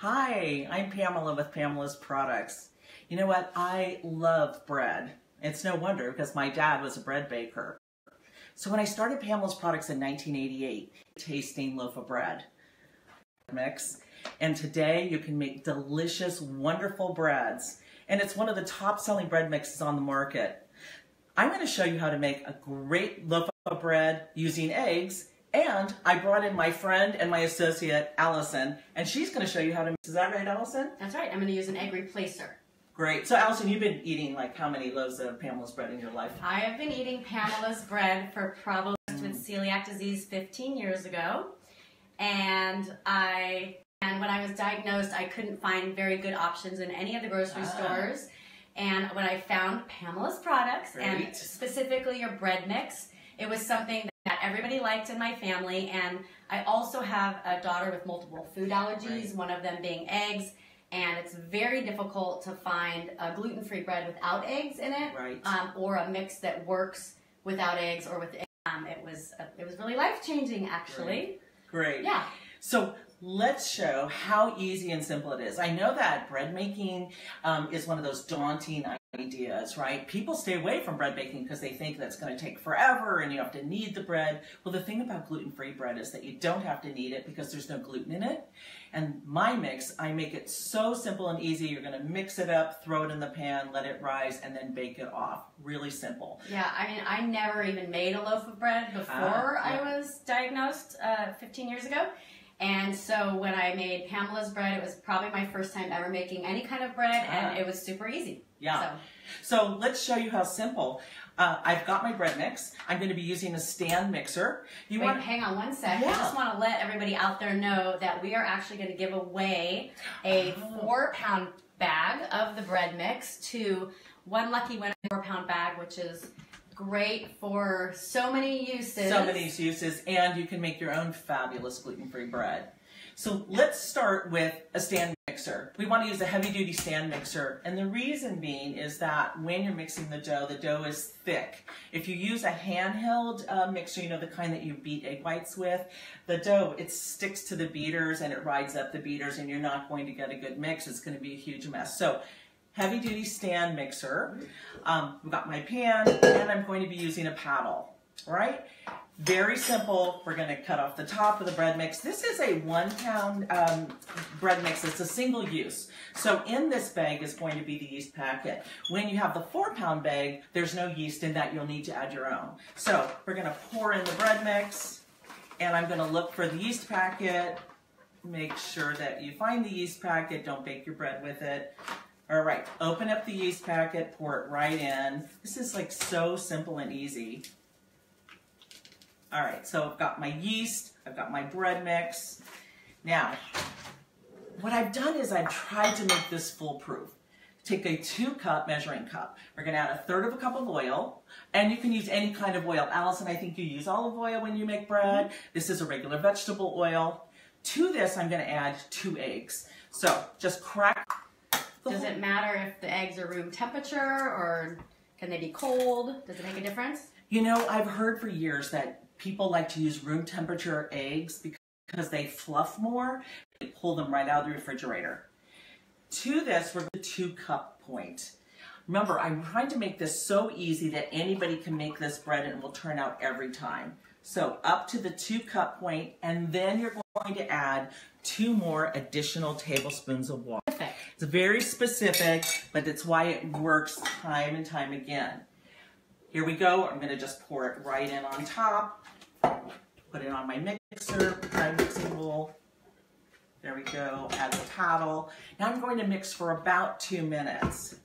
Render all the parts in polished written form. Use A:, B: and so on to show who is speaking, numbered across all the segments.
A: Hi, I'm Pamela with Pamela's Products. You know what? I love bread. It's no wonder because my dad was a bread baker. So when I started Pamela's Products in 1988, tasting loaf of bread mix, and today you can make delicious, wonderful breads. And it's one of the top-selling bread mixes on the market. I'm going to show you how to make a great loaf of bread using eggs. And I brought in my friend and my associate, Allison, and she's going to show you how to make. Is that right, Allison?
B: That's right. I'm going to use an egg replacer.
A: Great. So, Allison, you've been eating like how many loaves of Pamela's bread in your life?
B: I have been eating Pamela's bread for probably with celiac disease 15 years ago. And when I was diagnosed, I couldn't find very good options in any of the grocery stores. And when I found Pamela's Products, and specifically your bread mix, it was something that everybody liked in my family. And I also have a daughter with multiple food allergies, one of them being eggs. And it's very difficult to find a gluten-free bread without eggs in it, or a mix that works without eggs or with eggs. It was really life-changing, actually.
A: Great.
B: Yeah.
A: So let's show how easy and simple it is. I know that bread making is one of those daunting ideas, right? People stay away from bread baking because they think that's going to take forever and you have to knead the bread. Well, the thing about gluten-free bread is that you don't have to knead it because there's no gluten in it. And my mix, I make it so simple and easy. You're going to mix it up, throw it in the pan, let it rise, and then bake it off. Really simple.
B: Yeah, I mean, I never even made a loaf of bread before I was diagnosed 15 years ago. And so when I made Pamela's bread, it was probably my first time ever making any kind of bread, and it was super easy.
A: Yeah. So let's show you how simple. I've got my bread mix. I'm going to be using a stand mixer.
B: Hang on one sec. I just want to let everybody out there know that we are actually going to give away a 4-pound bag of the bread mix to one lucky winner. 4-pound bag, which is great for so many uses.
A: So many uses, and you can make your own fabulous gluten-free bread. So let's start with a stand mixer. We want to use a heavy-duty stand mixer, and the reason being is that when you're mixing the dough is thick. If you use a handheld mixer, you know, the kind that you beat egg whites with, the dough, it sticks to the beaters and it rides up the beaters, and you're not going to get a good mix. It's going to be a huge mess. So heavy-duty stand mixer. We've got my pan, and I'm going to be using a paddle, right? Very simple. We're going to cut off the top of the bread mix. This is a 1-pound bread mix. It's a single use. So in this bag is going to be the yeast packet. When you have the 4-pound bag, there's no yeast in that. You'll need to add your own. So we're going to pour in the bread mix, and I'm going to look for the yeast packet. Make sure that you find the yeast packet. Don't bake your bread with it. All right, open up the yeast packet, pour it right in. This is like so simple and easy. All right, so I've got my yeast, I've got my bread mix. Now, what I've done is I've tried to make this foolproof. Take a 2-cup measuring cup. We're gonna add 1/3 cup of oil, and you can use any kind of oil. Allison, I think you use olive oil when you make bread. This is a regular vegetable oil. To this, I'm gonna add 2 eggs. So just crack.
B: Does it matter if the eggs are room temperature, or can they be cold? Does it make a difference?
A: You know, I've heard for years that people like to use room temperature eggs because they fluff more. They pull them right out of the refrigerator. To this, we're at the 2-cup point. Remember, I'm trying to make this so easy that anybody can make this bread and it will turn out every time. So up to the 2-cup point, and then you're going to add 2 more additional tablespoons of water. It's very specific, but it's why it works time and time again. Here we go. I'm going to just pour it right in on top. Put it on my mixer, my mixing bowl. There we go. Add the paddle. Now I'm going to mix for about 2 minutes.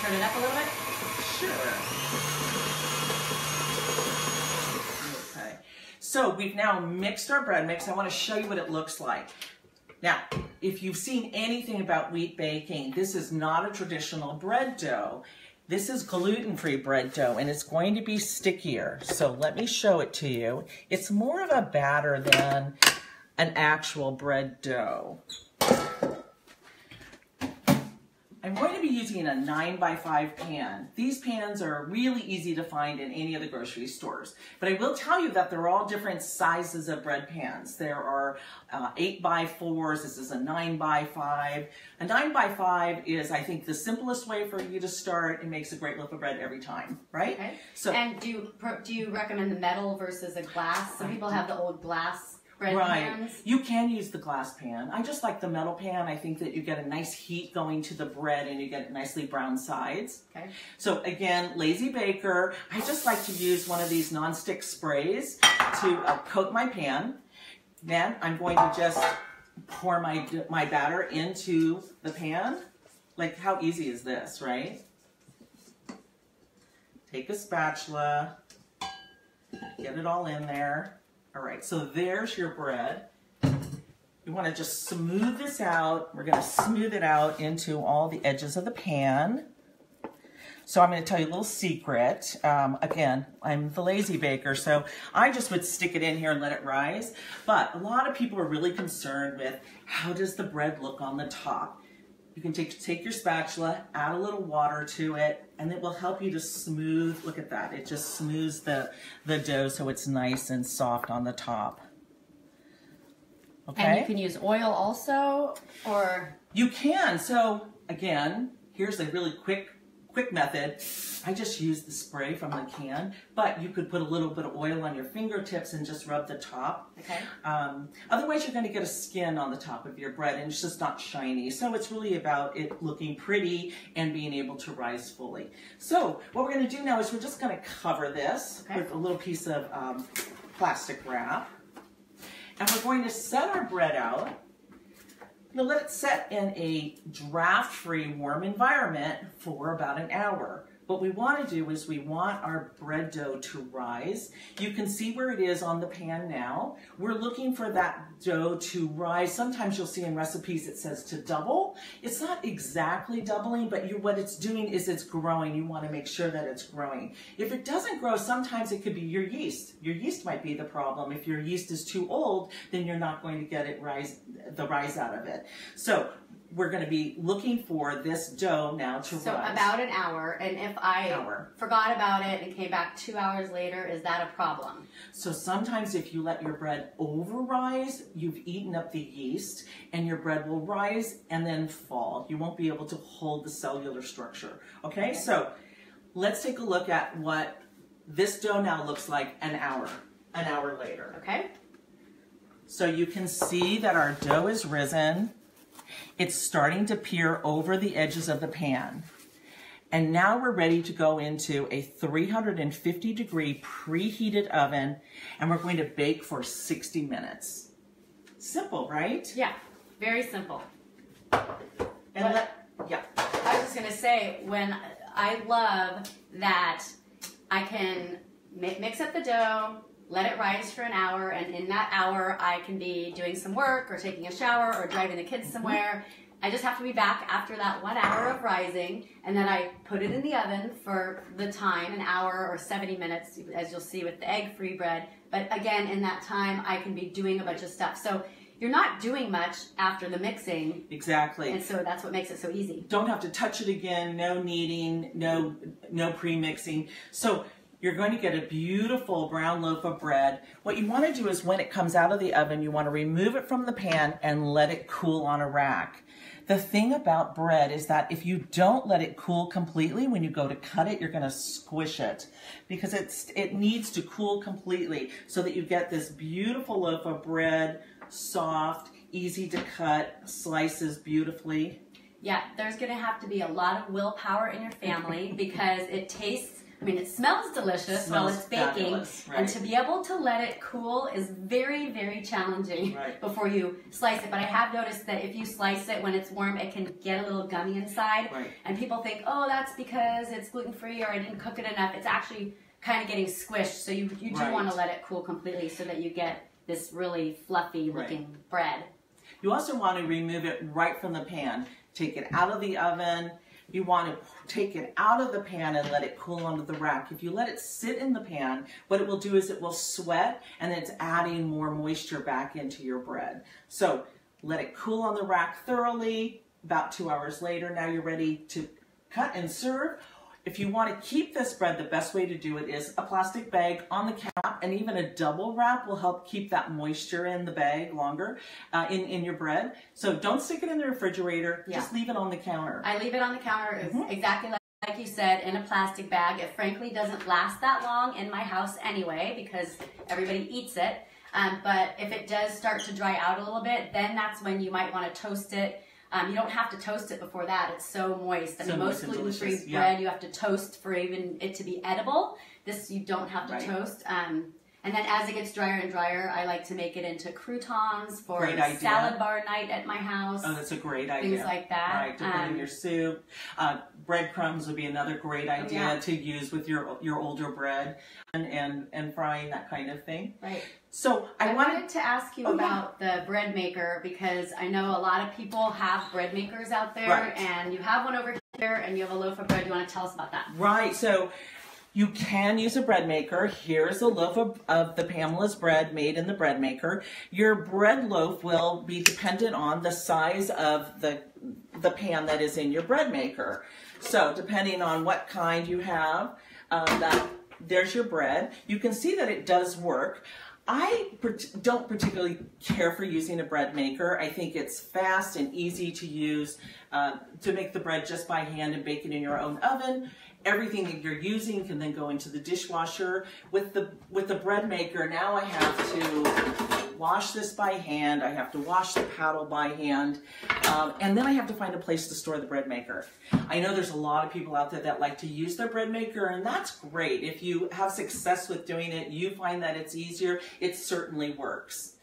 B: Turn it up a little bit?
A: Sure. Okay. So we've now mixed our bread mix. I want to show you what it looks like. Now, if you've seen anything about wheat baking, this is not a traditional bread dough. This is gluten-free bread dough, and it's going to be stickier. So let me show it to you. It's more of a batter than an actual bread dough. I'm going to be using a 9x5 pan. These pans are really easy to find in any of the grocery stores. But I will tell you that they're all different sizes of bread pans. There are 8x4s, this is a 9x5. A 9x5 is, I think, the simplest way for you to start. It makes a great loaf of bread every time, right?
B: Okay.
A: So,
B: and do you recommend the metal versus a glass? Some people have the old glass bread pans.
A: You can use the glass pan. I just like the metal pan. I think that you get a nice heat going to the bread and you get nicely brown sides.
B: Okay.
A: So again, lazy baker. I just like to use one of these nonstick sprays to coat my pan. Then I'm going to just pour my batter into the pan. Like, how easy is this, right? Take a spatula, get it all in there. All right, so there's your bread. You want to just smooth this out. We're going to smooth it out into all the edges of the pan. So I'm going to tell you a little secret. Again, I'm the lazy baker, so I just would stick it in here and let it rise. But a lot of people are really concerned with how does the bread look on the top. You can take your spatula, add a little water to it, and it will help you to smooth, look at that, it just smooths the dough so it's nice and soft on the top. Okay?
B: And you can use oil also, or?
A: You can. So again, here's a really quick method. I just use the spray from the can, but you could put a little bit of oil on your fingertips and just rub the top.
B: Okay.
A: Otherwise, you're going to get a skin on the top of your bread and it's just not shiny. So it's really about it looking pretty and being able to rise fully. So what we're going to do now is we're just going to cover this with a little piece of plastic wrap. And we're going to set our bread out. Now let it set in a draft-free warm environment for about an hour. What we want to do is we want our bread dough to rise. You can see where it is on the pan now. We're looking for that dough to rise. Sometimes you'll see in recipes it says to double. It's not exactly doubling, but what it's doing is it's growing. You want to make sure that it's growing. If it doesn't grow, sometimes it could be your yeast. Your yeast might be the problem. If your yeast is too old, then you're not going to get the rise out of it. So we're going to be looking for this dough now to rise.
B: So about an hour, and if I forgot about it and came back 2 hours later, is that a problem?
A: So sometimes if you let your bread over-rise, you've eaten up the yeast, and your bread will rise and then fall. You won't be able to hold the cellular structure. Okay, so let's take a look at what this dough now looks like an hour later.
B: Okay.
A: So you can see that our dough is risen. It's starting to peer over the edges of the pan. And now we're ready to go into a 350 degree preheated oven, and we're going to bake for 60 minutes. Simple, right?
B: Yeah, very simple.
A: And
B: I was just gonna say, when I love that I can mix up the dough, let it rise for an hour, and in that hour I can be doing some work or taking a shower or driving the kids somewhere. I just have to be back after that 1 hour of rising, and then I put it in the oven for the time, an hour or 70 minutes, as you'll see with the egg-free bread. But again, in that time, I can be doing a bunch of stuff. So you're not doing much after the mixing.
A: Exactly.
B: And so that's what makes it so easy.
A: Don't have to touch it again, no kneading, no pre-mixing. So you're going to get a beautiful brown loaf of bread. What you want to do is when it comes out of the oven, you want to remove it from the pan and let it cool on a rack. The thing about bread is that if you don't let it cool completely, when you go to cut it, you're going to squish it because it needs to cool completely so that you get this beautiful loaf of bread, soft, easy to cut, slices beautifully.
B: Yeah, there's going to have to be a lot of willpower in your family because it tastes, I mean, it smells delicious while it's baking,
A: fabulous, right.
B: And to be able to let it cool is very, very challenging before you slice it. But I have noticed that if you slice it when it's warm, it can get a little gummy inside.
A: Right.
B: And people think, oh, that's because it's gluten-free or I didn't cook it enough. It's actually kind of getting squished. So you do want to let it cool completely so that you get this really fluffy looking bread.
A: You also want to remove it right from the pan. Take it out of the oven. You want to take it out of the pan and let it cool onto the rack. If you let it sit in the pan, what it will do is it will sweat and it's adding more moisture back into your bread. So let it cool on the rack thoroughly, about 2 hours later, now you're ready to cut and serve. If you want to keep this bread, the best way to do it is a plastic bag on the cap, and even a double wrap will help keep that moisture in the bag longer in your bread. So don't stick it in the refrigerator, just leave it on the counter.
B: I leave it on the counter exactly like you said, in a plastic bag. It frankly doesn't last that long in my house anyway because everybody eats it. But if it does start to dry out a little bit, then that's when you might want to toast it. You don't have to toast it before that. It's so moist. I mean, most gluten-free bread you have to toast for even it to be edible. This you don't have to toast. And then as it gets drier and drier, I like to make it into croutons for salad bar night at my house. Oh, that's a great idea. Things like that.
A: Right, to put in your soup. Breadcrumbs would be another great idea to use with your older bread and frying, that kind of thing.
B: Right.
A: So
B: I wanted to ask you about the bread maker, because I know a lot of people have bread makers out there, and you have one over here and you have a loaf of bread. You want to tell us about that?
A: Right. So you can use a bread maker. Here's a loaf of the Pamela's bread made in the bread maker. Your bread loaf will be dependent on the size of the pan that is in your bread maker. So depending on what kind you have, there's your bread. You can see that it does work. I don't particularly care for using a bread maker. I think it's fast and easy to use to make the bread just by hand and bake it in your own oven. Everything that you're using can then go into the dishwasher. With the bread maker, now I have to wash this by hand. I have to wash the paddle by hand. And then I have to find a place to store the bread maker. I know there's a lot of people out there that like to use their bread maker, and that's great. If you have success with doing it, you find that it's easier, it certainly works.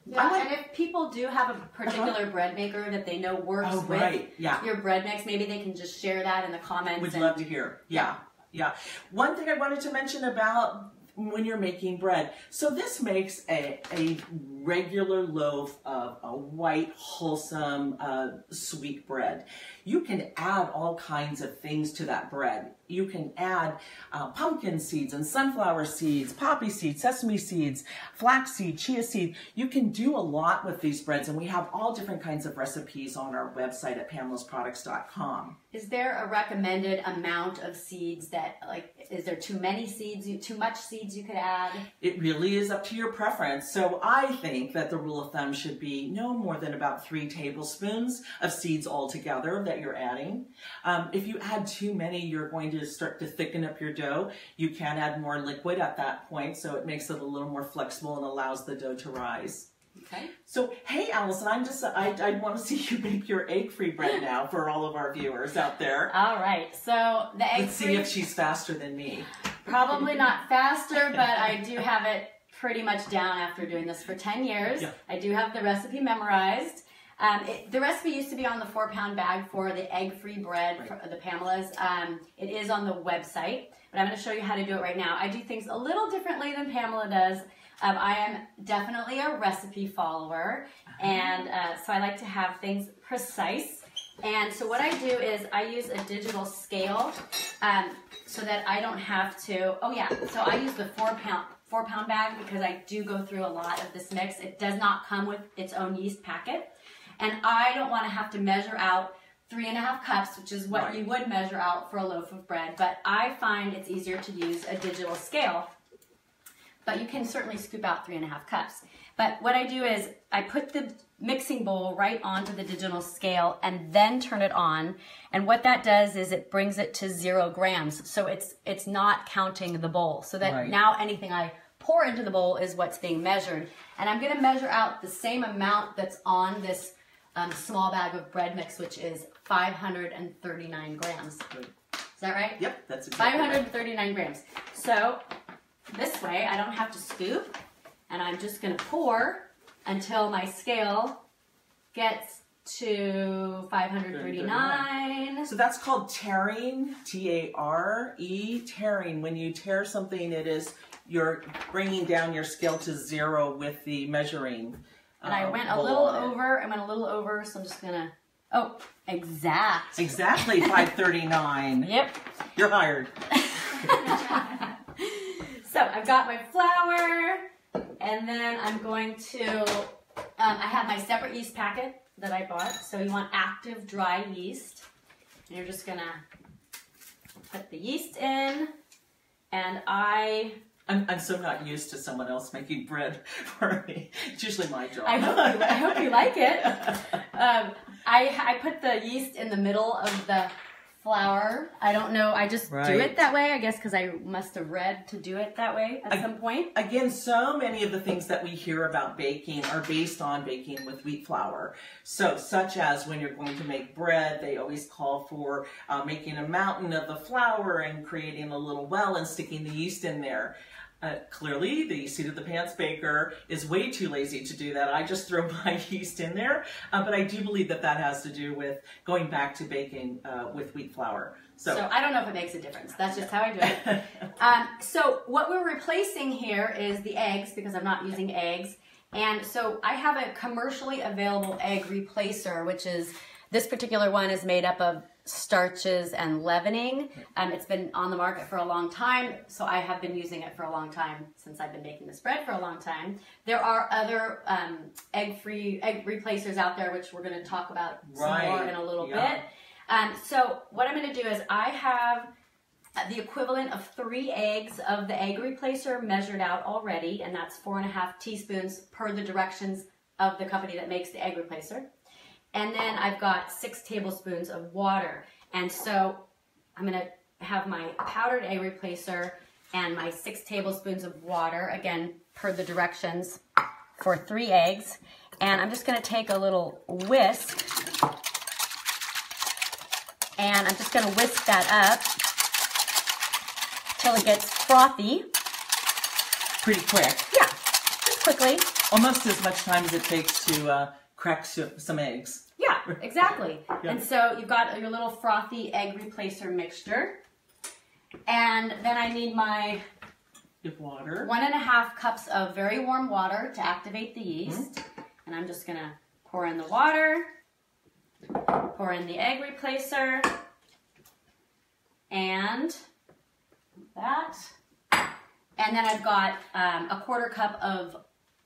B: Yeah, and if people do have a particular bread maker that they know works with your bread mix, maybe they can just share that in the comments.
A: We'd love to hear. Yeah. One thing I wanted to mention about when you're making bread. So this makes a regular loaf of a white, wholesome, sweet bread. You can add all kinds of things to that bread. You can add pumpkin seeds and sunflower seeds, poppy seeds, sesame seeds, flaxseed, chia seed. You can do a lot with these breads, and we have all different kinds of recipes on our website at PamelaSproducts.com.
B: Is there a recommended amount of seeds that, is there too many seeds, too much seeds you could add?
A: It really is up to your preference. So I think that the rule of thumb should be no more than about 3 tablespoons of seeds altogether that you're adding. If you add too many, you're going to start to thicken up your dough. You can add more liquid at that point, so it makes it a little more flexible and allows the dough to rise.
B: Okay.
A: So, hey, Allison, I want to see you make your egg-free bread now for all of our viewers out there.
B: All right. So the egg-free.
A: Let's see if she's faster than me.
B: Probably not faster, but I do have it pretty much down after doing this for 10 years. Yeah. I do have the recipe memorized. The recipe used to be on the 4-pound bag for the egg-free bread for the Pamela's. It is on the website, but I'm going to show you how to do it right now. I do things a little differently than Pamela does. I am definitely a recipe follower, and so I like to have things precise. And so what I do is I use a digital scale so that I don't have to, so I use the 4-pound bag because I do go through a lot of this mix. It does not come with its own yeast packet. And I don't want to have to measure out 3.5 cups, which is what you would measure out for a loaf of bread. But I find it's easier to use a digital scale. But you can certainly scoop out 3.5 cups. But what I do is I put the mixing bowl right onto the digital scale and then turn it on. And what that does is it brings it to 0 grams. So it's not counting the bowl. So that now anything I pour into the bowl is what's being measured. And I'm going to measure out the same amount that's on this small bag of bread mix, which is 539 grams. Is that right?
A: Yep, that's exactly
B: 539 grams. So this way I don't have to scoop, and I'm just going to pour until my scale gets to 539.
A: So that's called tearing, T-A-R-E, tearing. When you tear something, you're bringing down your scale to 0 with the measuring.
B: And I went a little over, so I'm just going to, exactly 539.
A: Yep. You're hired.
B: So I've got my flour, and then I'm going to I have my separate yeast packet that I bought. So you want active dry yeast. And you're just gonna put the yeast in, and
A: I'm so not used to someone else making bread for me. It's usually my job.
B: I hope you like it. I put the yeast in the middle of the flour. I don't know. I just do it that way, I guess, because I must have read to do it that way at some point.
A: Again, so many of the things that we hear about baking are based on baking with wheat flour. So, such as when you're going to make bread, they always call for making a mountain of the flour and creating a little well and sticking the yeast in there. Clearly, the seat of the pants baker is way too lazy to do that. I just throw my yeast in there, but I do believe that that has to do with going back to baking with wheat flour.
B: So I don't know if it makes a difference. That's just how I do it. So what we're replacing here is the eggs, because I'm not using eggs. And so I have a commercially available egg replacer, which is, this particular one is made up of starches and leavening. It's been on the market for a long time, so I have been using it for a long time, since I've been making this bread for a long time. There are other egg replacers out there, which we're going to talk about some more in a little bit. So what I'm going to do is, I have the equivalent of 3 eggs of the egg replacer measured out already, and that's 4.5 teaspoons per the directions of the company that makes the egg replacer. And then I've got 6 tablespoons of water. And so I'm going to have my powdered egg replacer and my 6 tablespoons of water, again, per the directions, for 3 eggs. And I'm just going to take a little whisk, and I'm just going to whisk that up till it gets frothy.
A: Pretty quick.
B: Yeah, just quickly.
A: Almost as much time as it takes to crack some eggs.
B: Yeah, exactly. And so you've got your little frothy egg replacer mixture. And then I need my
A: water.
B: 1.5 cups of very warm water to activate the yeast. And I'm just going to pour in the water, pour in the egg replacer, and that. And then I've got a 1/4 cup of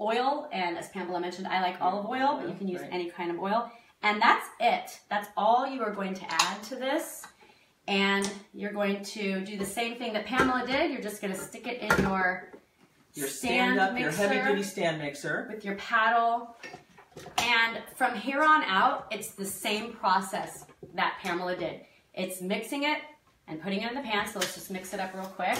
B: oil, and as Pamela mentioned, I like olive oil, but you can use any kind of oil. And that's it. That's all you are going to add to this. And you're going to do the same thing that Pamela did. You're just going to stick it in your stand-up,
A: your heavy-duty stand mixer.
B: With your paddle. And from here on out, it's the same process that Pamela did. It's mixing it and putting it in the pan. So let's just mix it up real quick.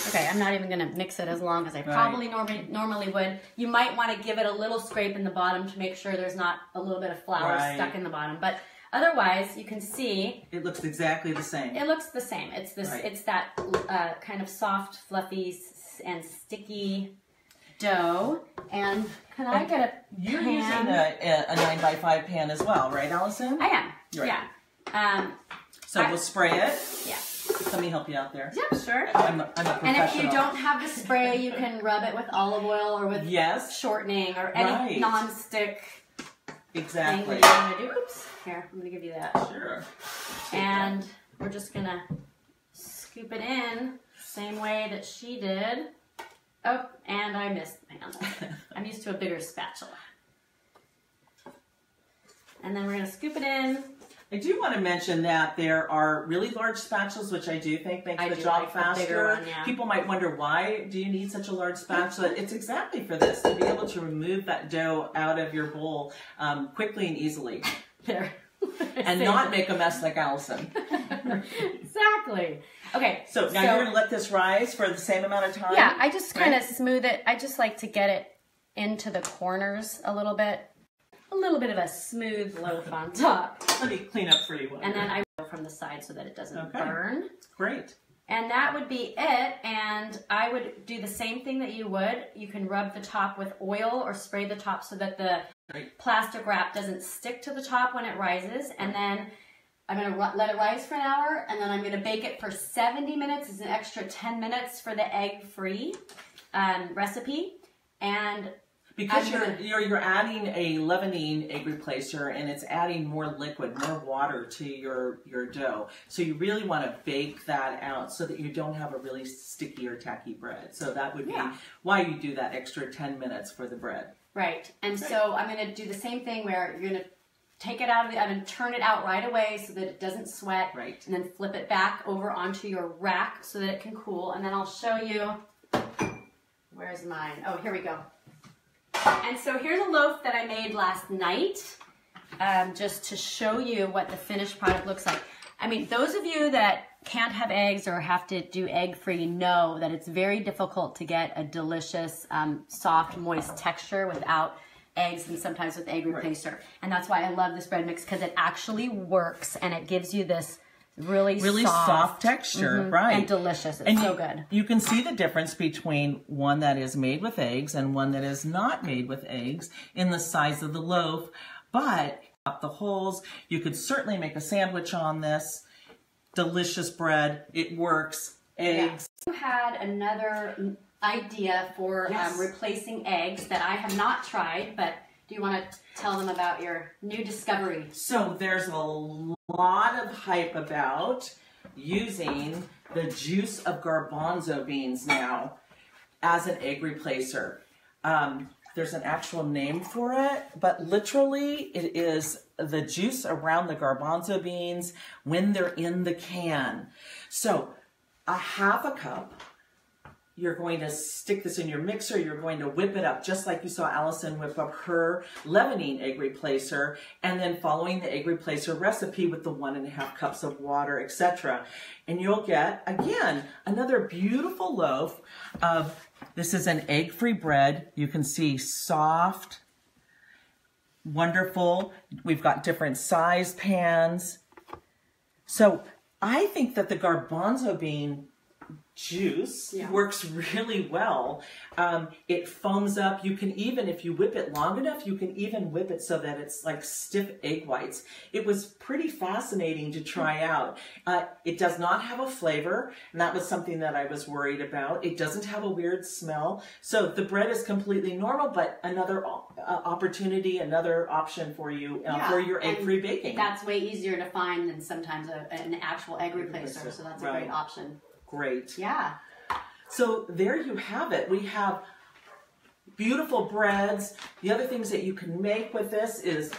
B: Okay, I'm not even going to mix it as long as I probably normally would. You might want to give it a little scrape in the bottom to make sure there's not a little bit of flour stuck in the bottom. But otherwise, you can see
A: it looks exactly the same.
B: It looks the same. It's this. It's that kind of soft, fluffy, and sticky dough. And can I get a
A: You're
B: pan?
A: using a 9x5 pan as well, right, Allison?
B: I am.
A: Right.
B: Yeah.
A: So we'll spray it.
B: Yeah.
A: Let me help you out there.
B: Yeah, sure.
A: I'm a professional.
B: And if you don't have the spray, you can rub it with olive oil or with shortening or any non-stick thing that you want to do. Oops. Here, I'm going to give you that.
A: Sure.
B: And we're just going to scoop it in same way that she did. Oh, and I missed the pan. I'm used to a bigger spatula. And then we're going to scoop it in.
A: I do want to mention that there are really large spatulas, which I do think makes the job faster. People might wonder, why do you need such a large spatula? It's exactly for this, to be able to remove that dough out of your bowl quickly and easily.
B: There.
A: And not make a mess like Allison.
B: Exactly. Okay.
A: So now you're going to let this rise for the same amount of time?
B: Yeah, I just kind of smooth it. I just like to get it into the corners a little bit. A little bit of a smooth loaf on top.
A: Let me clean up for you.
B: And then I go from the side so that it doesn't burn.
A: Great.
B: And that would be it. And I would do the same thing that you would. You can rub the top with oil or spray the top so that the plastic wrap doesn't stick to the top when it rises. And then I'm going to let it rise for an hour. And then I'm going to bake it for 70 minutes. It's an extra 10 minutes for the egg-free recipe. And
A: Because you're adding a leavening egg replacer, and it's adding more liquid, more water to your dough. So you really want to bake that out so that you don't have a really sticky or tacky bread. So that would be why you do that extra 10 minutes for the bread.
B: Right. And so I'm going to do the same thing where you're going to take it out of the oven, turn it out right away so that it doesn't sweat, and then flip it back over onto your rack so that it can cool. And then I'll show you, where's mine? Oh, here we go. And so here's a loaf that I made last night, just to show you what the finished product looks like. I mean, those of you that can't have eggs or have to do egg-free know that it's very difficult to get a delicious, soft, moist texture without eggs and sometimes with egg replacer. And that's why I love this bread mix, because it actually works and it gives you this really soft texture,
A: right?
B: And delicious. It's so good.
A: You can see the difference between one that is made with eggs and one that is not made with eggs in the size of the loaf, but up the holes. You could certainly make a sandwich on this. Delicious bread. It works. Eggs.
B: You had another idea for replacing eggs that I have not tried, but do you want to tell them about your new discovery?
A: So there's a lot of hype about using the juice of garbanzo beans now as an egg replacer. There's an actual name for it, but literally it is the juice around the garbanzo beans when they're in the can. So a half a cup. You're going to stick this in your mixer. You're going to whip it up just like you saw Allison whip up her leavening egg replacer, and then following the egg replacer recipe with the 1.5 cups of water, etc. And you'll get, again, another beautiful loaf of, this is an egg-free bread. You can see soft, wonderful. We've got different size pans. So I think that the garbanzo bean juice works really well. It foams up. You can even, if you whip it long enough, you can even whip it so that it's like stiff egg whites. It was pretty fascinating to try out. It does not have a flavor, and that was something that I was worried about. It doesn't have a weird smell. So the bread is completely normal, but another opportunity, another option for you for your egg-free baking.
B: That's way easier to find than sometimes an actual egg replacer, so that's a great option.
A: Great.
B: Yeah.
A: So there you have it. We have beautiful breads. The other things that you can make with this is,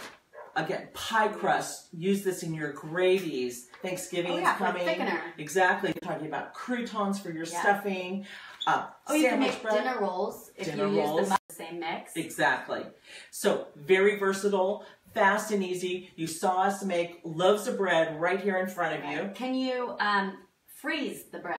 A: again, pie crust. Use this in your gravies. Thanksgiving is coming.
B: For thickener.
A: Exactly. Talking about croutons for your stuffing.
B: You can make dinner rolls if you use the same mix.
A: Exactly. So very versatile. Fast and easy. You saw us make loaves of bread right here in front of you.
B: Can you freeze the bread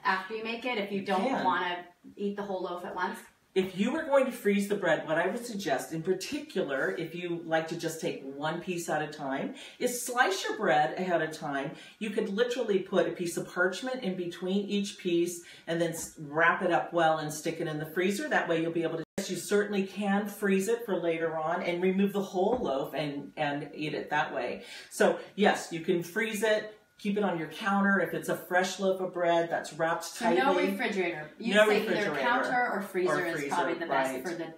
B: after you make it if you don't want to eat the whole loaf at once?
A: If you were going to freeze the bread, what I would suggest, in particular, if you like to just take one piece at a time, is slice your bread ahead of time. You could literally put a piece of parchment in between each piece and then wrap it up well and stick it in the freezer. That way you'll be able to, you certainly can freeze it for later on and remove the whole loaf and eat it that way. So yes, you can freeze it. Keep it on your counter. If it's a fresh loaf of bread that's wrapped tightly.
B: So no refrigerator. You'd say either counter or freezer is probably the best for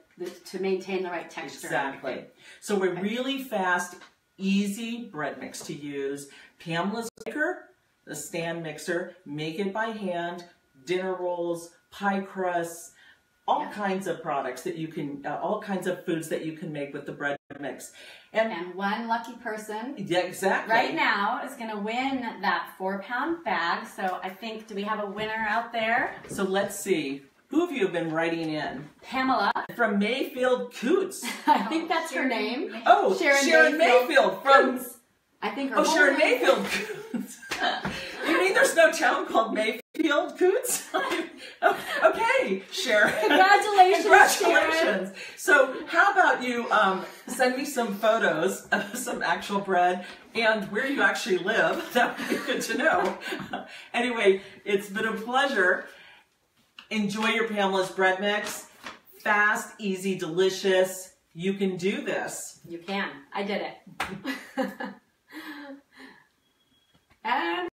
B: to maintain the right texture.
A: Exactly. So we're really fast, easy bread mix to use. Pamela's maker, the stand mixer, make it by hand, dinner rolls, pie crusts, all kinds of products that you can, all kinds of foods that you can make with the bread mix.
B: And one lucky person
A: right
B: now is going to win that 4-pound bag. So I think, do we have a winner out there?
A: So let's see. Who of you have been writing in?
B: Pamela.
A: From Mayfield Coots.
B: I think that's her name.
A: Oh, Sharon Mayfield from...
B: I think her
A: Sharon Mayfield Coots. You mean there's no town called Mayfield Coots? Okay, Sharon.
B: Congratulations, Sharon.
A: So how about you send me some photos of some actual bread and where you actually live. That would be good to know. Anyway, it's been a pleasure. Enjoy your Pamela's bread mix. Fast, easy, delicious. You can do this.
B: You can. I did it. And